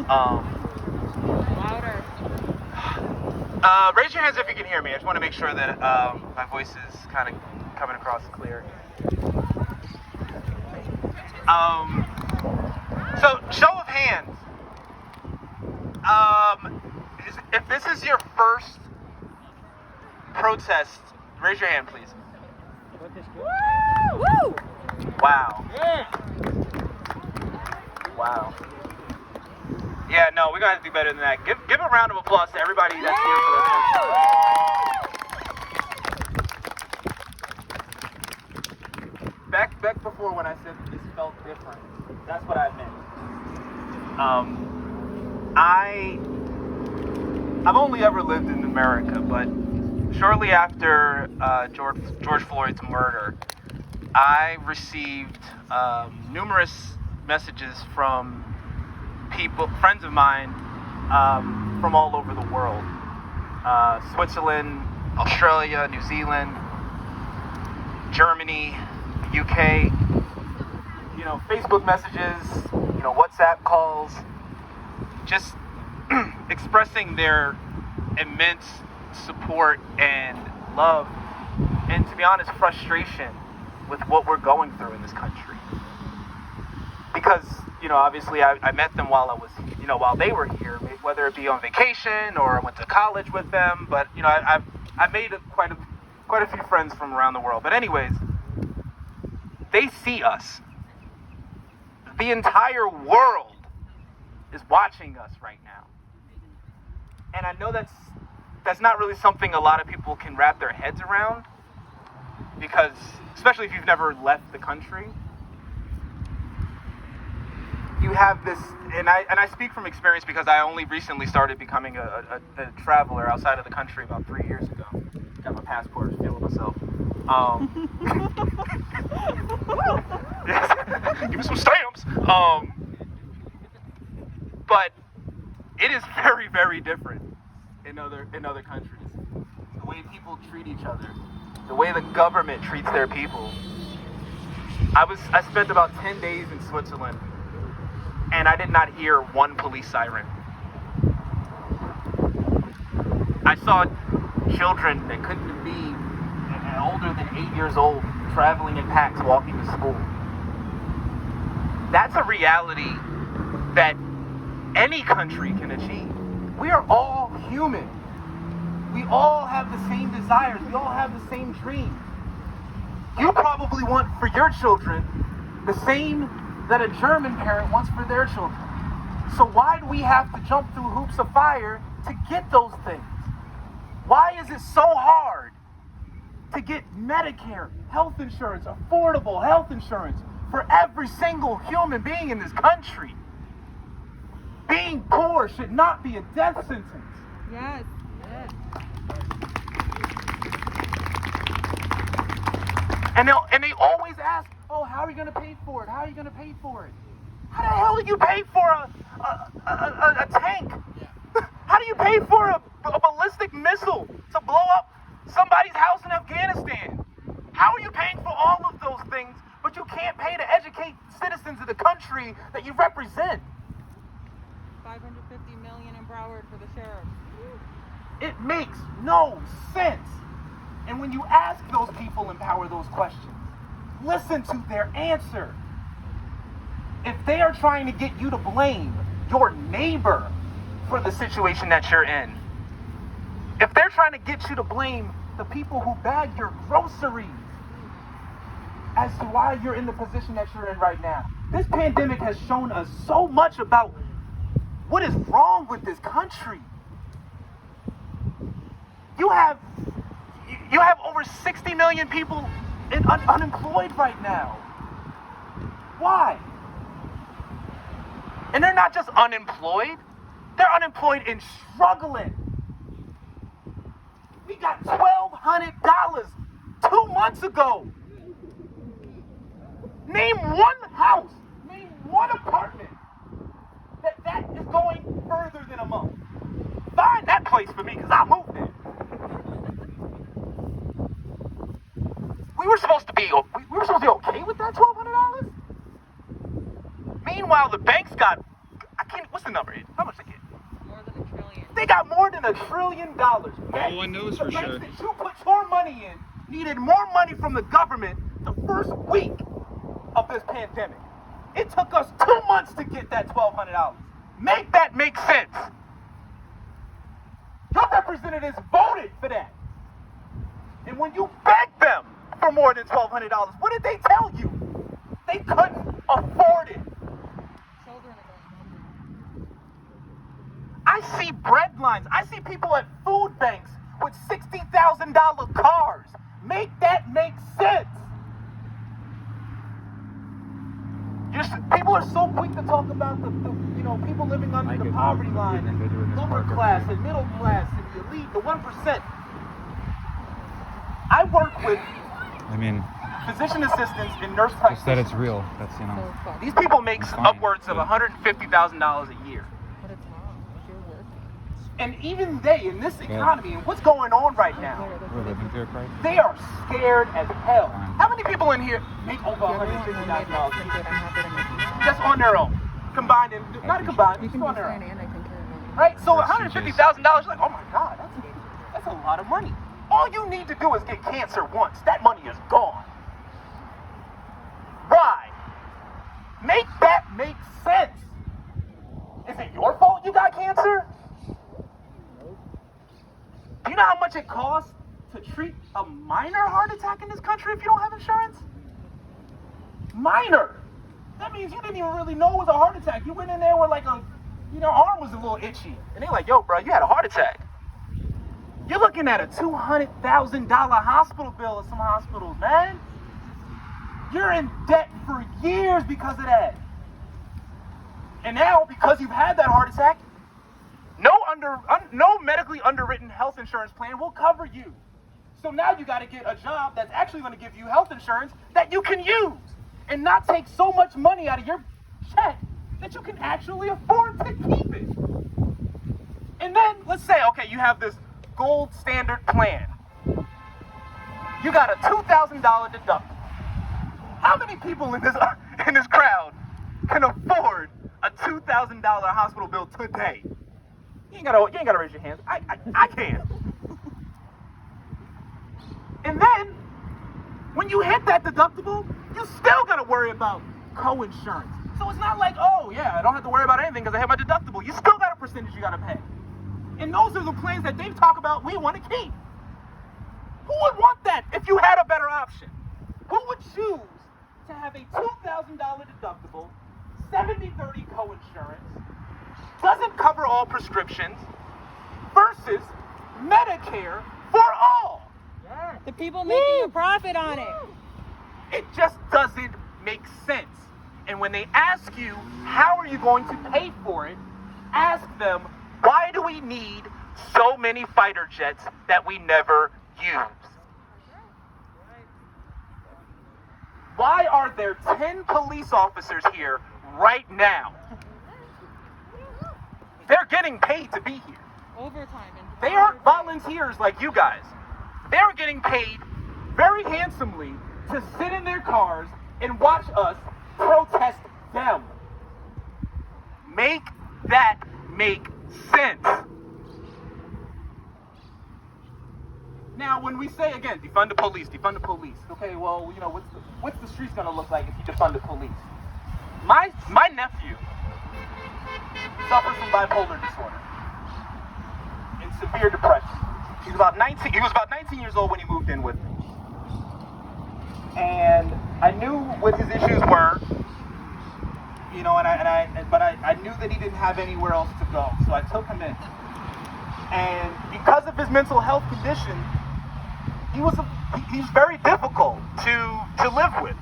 Louder. Raise your hands if you can hear me. I just want to make sure that my voice is kind of coming across clear. So, show of hands. If this is your first protest, raise your hand, please. Woo! Wow. Yeah. Wow. Yeah, no, we gotta do better than that. Give a round of applause to everybody that's here for this. Back before when I said this felt different, that's what I meant. I've only ever lived in America, but shortly after George Floyd's murder, I received numerous messages from friends of mine from all over the world. Switzerland, Australia, New Zealand, Germany, UK, Facebook messages, WhatsApp calls, just expressing their immense support and love, and to be honest, frustration with what we're going through in this country. Because, obviously I met them while while they were here, whether it be on vacation or I went to college with them, but, I've made quite a few friends from around the world. But anyways, they see us. The entire world is watching us right now. And I know that's not really something a lot of people can wrap their heads around, because especially if you've never left the country, you have this, and I speak from experience because I only recently started becoming a traveler outside of the country about 3 years ago. Got my passport, feeling myself. Yes, give me some stamps. But it is very, very different in other countries. The way people treat each other, the way the government treats their people. I spent about 10 days in Switzerland, and I did not hear one police siren. I saw children that couldn't be older than 8 years old traveling in packs, walking to school. That's a reality that any country can achieve. We are all human. We all have the same desires. We all have the same dreams. You probably want for your children the same that a German parent wants for their children. So why do we have to jump through hoops of fire to get those things? Why is it so hard to get Medicare, health insurance, affordable health insurance for every single human being in this country? Being poor should not be a death sentence. Yes. Yes. And they always ask, oh, how are you going to pay for it? How are you going to pay for it? How the hell do you pay for a tank? How do you pay for a ballistic missile to blow up somebody's house in Afghanistan? How are you paying for all of those things, but you can't pay to educate citizens of the country that you represent? $550 million in Broward for the sheriff. It makes no sense. And when you ask those people in power those questions, listen to their answer. If they are trying to get you to blame your neighbor for the situation that you're in, if they're trying to get you to blame the people who bag your groceries as to why you're in the position that you're in right now, this pandemic has shown us so much about what is wrong with this country. You have over 60 million people unemployed right now. Why? And they're not just unemployed, they're unemployed and struggling. We got $1,200 2 months ago. Name one house, name one apartment that is going further than a month. Find that place for me, because I'll move there. We were supposed to be okay with that $1,200? Meanwhile, the banks got, what's the number? They got more than $1 trillion. No one knows for sure. That you put your money in needed more money from the government the first week of this pandemic. It took us 2 months to get that $1,200. Make that make sense. Your representatives voted for that. And when you begged them for more than $1,200, what did they tell you? They couldn't afford it. Children are going I see bread lines. I see people at food banks with $60,000 cars. Make that make sense. People are so quick to talk about the people living under the poverty line and lower class and middle class and the elite, the 1%. I work with physician assistants and nurse practitioners. Just that it's real. That's, so fucked. These people make Fine. upwards of $150,000 a year. But it's wrong. If you're working. And even they, in this economy, and what's going on right now, We're living through a crisis. they are scared as hell. Fine. How many people in here make over If everyone who made that $150,000 can do it, I'm happy to make it. just on their own? Combined, and not combined, You just can on be their fine own. and I can carry it. Right? So Or $150,000, like, oh my God, that's a lot of money. All you need to do is get cancer once. That money is gone. Why? Make that make sense. Is it your fault you got cancer? Do you know how much it costs to treat a minor heart attack in this country if you don't have insurance? Minor. That means you didn't even really know it was a heart attack. You went in there with like arm was a little itchy. And they're like, yo, bro, you had a heart attack. You're looking at a $200,000 hospital bill at some hospitals, man. You're in debt for years because of that. And now, because you've had that heart attack, no medically underwritten health insurance plan will cover you. So now you got to get a job that's actually going to give you health insurance that you can use and not take so much money out of your check that you can actually afford to keep it. And then let's say, okay, you have this gold standard plan. You got a $2,000 deductible. How many people in this crowd can afford a $2,000 hospital bill today? You ain't gotta raise your hands. I can. And then when you hit that deductible, you still gotta worry about co-insurance. So it's not like, oh yeah, I don't have to worry about anything because I have my deductible. You still got a percentage you gotta pay. And those are the plans that they talk about we want to keep. Who would want that if you had a better option? Who would choose to have a $2,000 deductible, 70/30 co-insurance, doesn't cover all prescriptions, versus Medicare for all? The people making a profit on it. It just doesn't make sense. And when they ask you, how are you going to pay for it? Ask them, why do we need so many fighter jets that we never use? Why are there 10 police officers here right now? They're getting paid to be here. Overtime. And They aren't volunteers like you guys. They're getting paid very handsomely to sit in their cars and watch us protest them. Make that make sense. Now, when we say, again, defund the police, okay, well, what's the streets gonna look like if you defund the police? My nephew suffers from bipolar disorder and severe depression. He was about 19 years old when he moved in with me. And I knew what his issues were, but I knew that he didn't have anywhere else to go. So I took him in. And because of his mental health condition, he's very difficult to live with.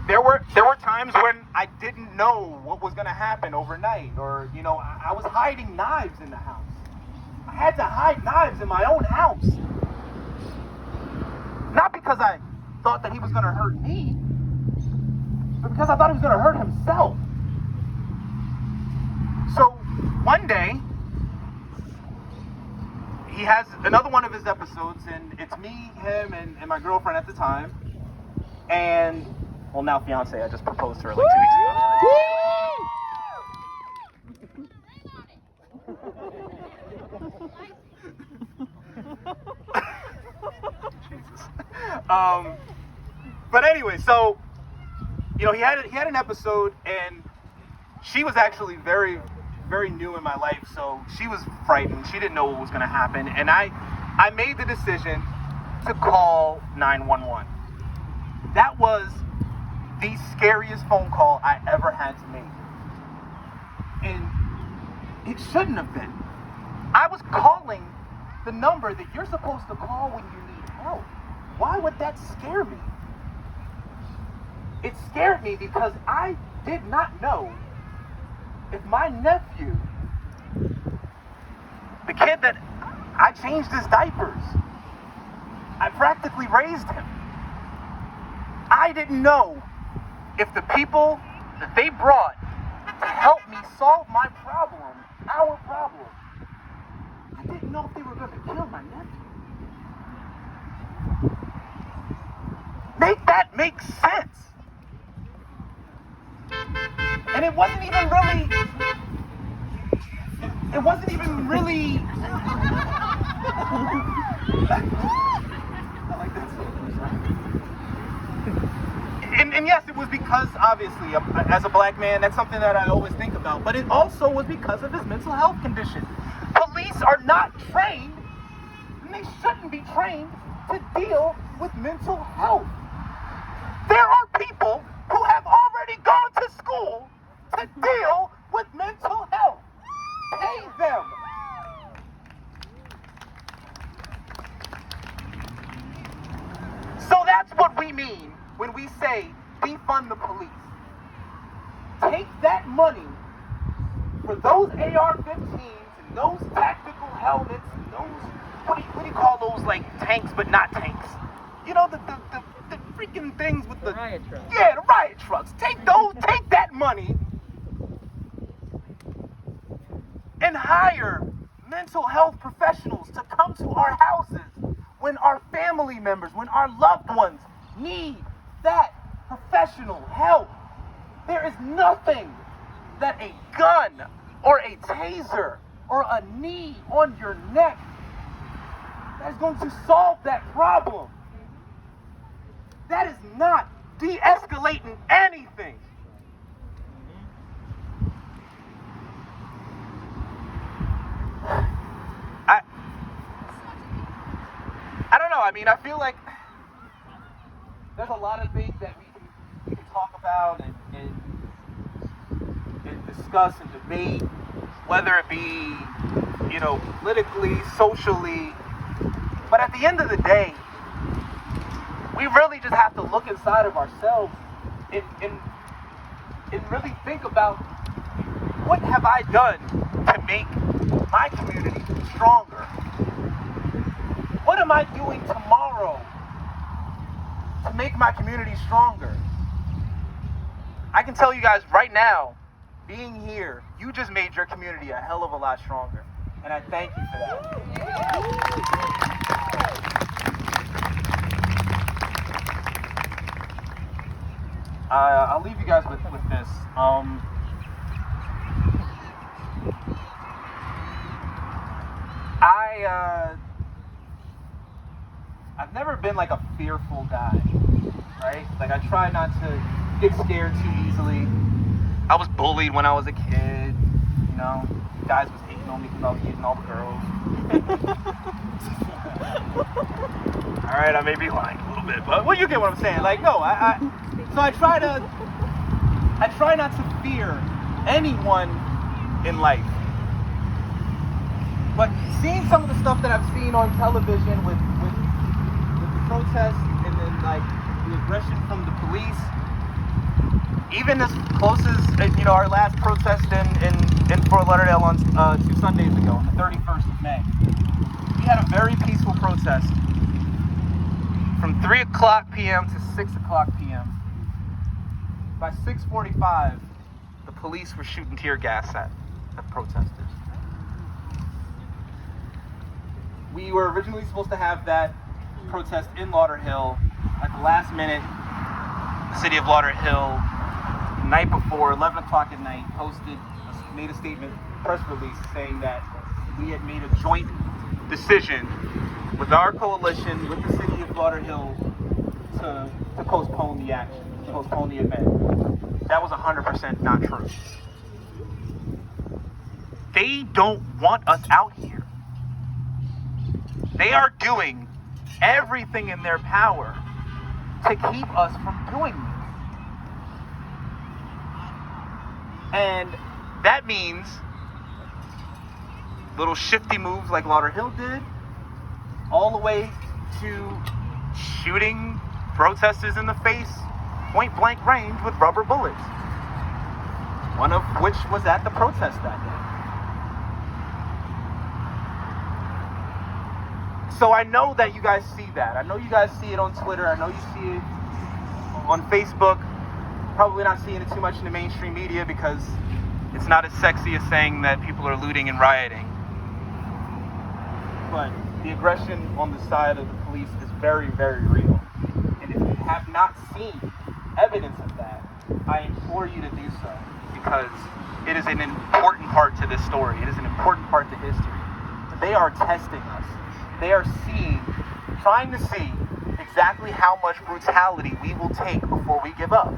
There were times when I didn't know what was going to happen overnight, or I was hiding knives in the house. I had to hide knives in my own house. Not because I thought that he was going to hurt me, but because I thought he was going to hurt himself. So one day, he has another one of his episodes, and it's me, him, and my girlfriend at the time, and, well, now fiance, I just proposed to her like 2 weeks ago. Jesus. But anyway, so he had an episode, and she was actually very, very new in my life, so she was frightened. She didn't know what was going to happen, and I made the decision to call 911. That was the scariest phone call I ever had to make, and it shouldn't have been. I was calling the number that you're supposed to call when you need help. Why would that scare me? It scared me because I did not know if my nephew, the kid that I changed his diapers, I practically raised him. I didn't know if the people that they brought to help me solve my problem, our problem, I didn't know if they were going to kill my nephew. Make that make sense. And it wasn't even really. I like that so much. And yes, it was because, obviously, as a black man, that's something that I always think about. But it also was because of his mental health condition. Police are not trained, and they shouldn't be trained to deal with mental health. There are people who have already gone to school to deal with mental health. Pay them. So that's what we mean when we say defund the police. Take that money for those AR-15s and those tactical helmets and those, what do you call those, like tanks but not tanks? You know, the freaking things with the riot trucks. Yeah, the riot trucks. Take that money and hire mental health professionals to come to our houses when our family members, when our loved ones need that professional help. There is nothing that a gun or a taser or a knee on your neck that is going to solve that problem. That is not de-escalating anything. I don't know. I mean, I feel like there's a lot of things that we can talk about and discuss and debate, whether it be, politically, socially. But at the end of the day, we really just have to look inside of ourselves and really think about, what have I done to make my community stronger? What am I doing tomorrow to make my community stronger? I can tell you guys right now, being here, you just made your community a hell of a lot stronger. And I thank you for that. I'll leave you guys with this. I've never been like a fearful guy, right? Like I try not to get scared too easily. I was bullied when I was a kid, guys was hating on me because I was getting all the girls. All right, I may be lying a little bit, but you get what I'm saying. Like, no, so I try not to fear anyone in life. But seeing some of the stuff that I've seen on television with the protests and then like the aggression from the police, even as close as our last protest in Fort Lauderdale on 2 Sundays ago, on the 31st of May, we had a very peaceful protest from 3 o'clock p.m. to 6 o'clock p.m. By 6:45, the police were shooting tear gas at the protesters. We were originally supposed to have that protest in Lauderhill. At the last minute, the city of Lauderhill, the night before, 11 o'clock at night, made a statement, press release, saying that we had made a joint decision with our coalition, with the city of Lauderhill, to postpone the action, to postpone the event. That was 100% not true. They don't want us out here. They are doing everything in their power to keep us from doing this. And that means little shifty moves like Lauderhill did, all the way to shooting protesters in the face, point blank range with rubber bullets. One of which was at the protest that day. So I know that you guys see that. I know you guys see it on Twitter. I know you see it on Facebook. Probably not seeing it too much in the mainstream media because it's not as sexy as saying that people are looting and rioting. But the aggression on the side of the police is very, very real. And if you have not seen evidence of that, I implore you to do so because it is an important part to this story. It is an important part to history. They are testing us. They are trying to see exactly how much brutality we will take before we give up.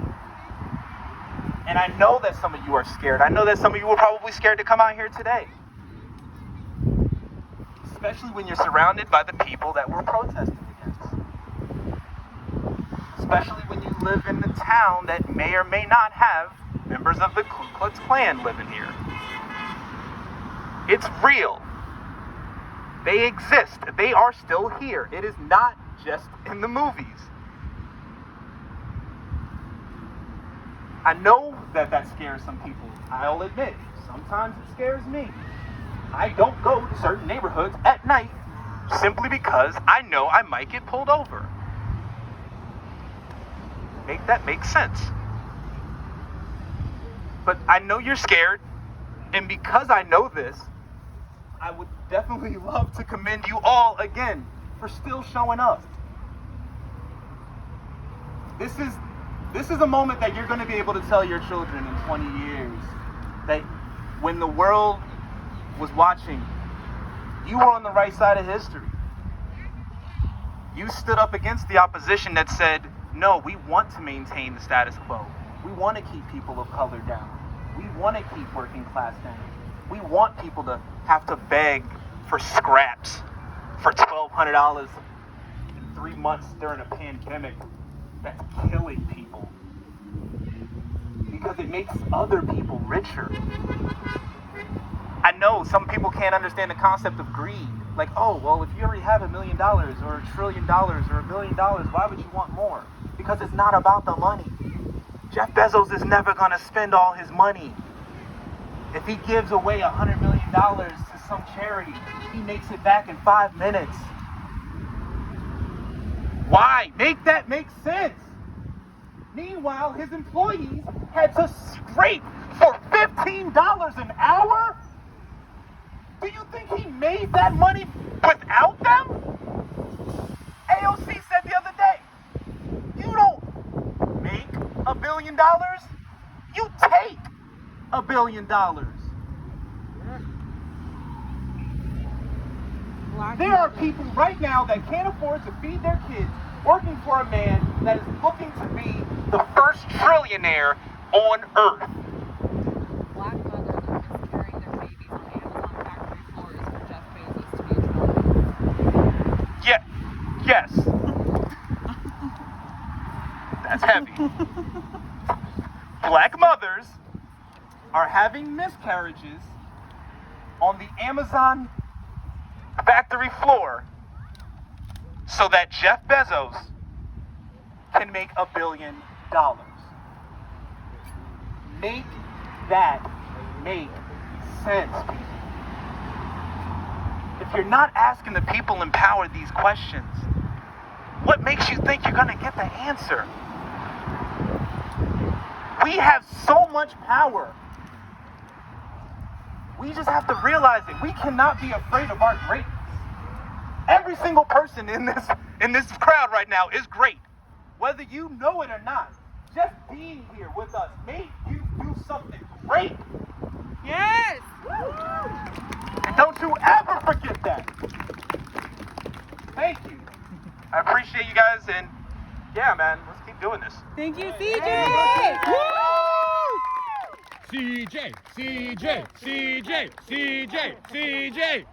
And I know that some of you are scared. I know that some of you were probably scared to come out here today. Especially when you're surrounded by the people that we're protesting against. Especially when you live in a town that may or may not have members of the Ku Klux Klan living here. It's real. They exist. They are still here. It is not just in the movies. I know that scares some people. I'll admit, sometimes it scares me. I don't go to certain neighborhoods at night simply because I know I might get pulled over. That makes sense. But I know you're scared, and because I know this, I would definitely love to commend you all again for still showing up. This is a moment that you're going to be able to tell your children in 20 years that when the world was watching, you were on the right side of history. You stood up against the opposition that said, no, we want to maintain the status quo. We want to keep people of color down. We want to keep working class down. We want people to have to beg for scraps for $1,200 in 3 months during a pandemic that's killing people. Because it makes other people richer. I know some people can't understand the concept of greed. Like, oh, well, if you already have $1 million or $1 trillion or $1 billion, why would you want more? Because it's not about the money. Jeff Bezos is never going to spend all his money. If he gives away $100 million to some charity, he makes it back in 5 minutes. Why? Make that make sense. Meanwhile, his employees had to scrape for $15 an hour? Do you think he made that money without them? AOC said the other day, you don't make $1 billion, you take $1 billion. There are people right now that can't afford to feed their kids working for a man that is looking to be the first trillionaire on Earth. Black mothers are miscarrying their babies on Amazon factory floors for Jeff Bezos to be a trillionaire. Yes. That's heavy. Black mothers are having miscarriages on the Amazon factory floor so that Jeff Bezos can make $1 billion. Make that make sense, people. If you're not asking the people in power these questions, what makes you think you're going to get the answer? We have so much power. We just have to realize it. We cannot be afraid of our greatness. Every single person in this crowd right now is great. Whether you know it or not, just being here with us made you do something great. Yes! And don't to ever forget that. Thank you. I appreciate you guys, and yeah, man, let's keep doing this. Thank you, CJ. CJ, CJ, CJ, CJ, CJ.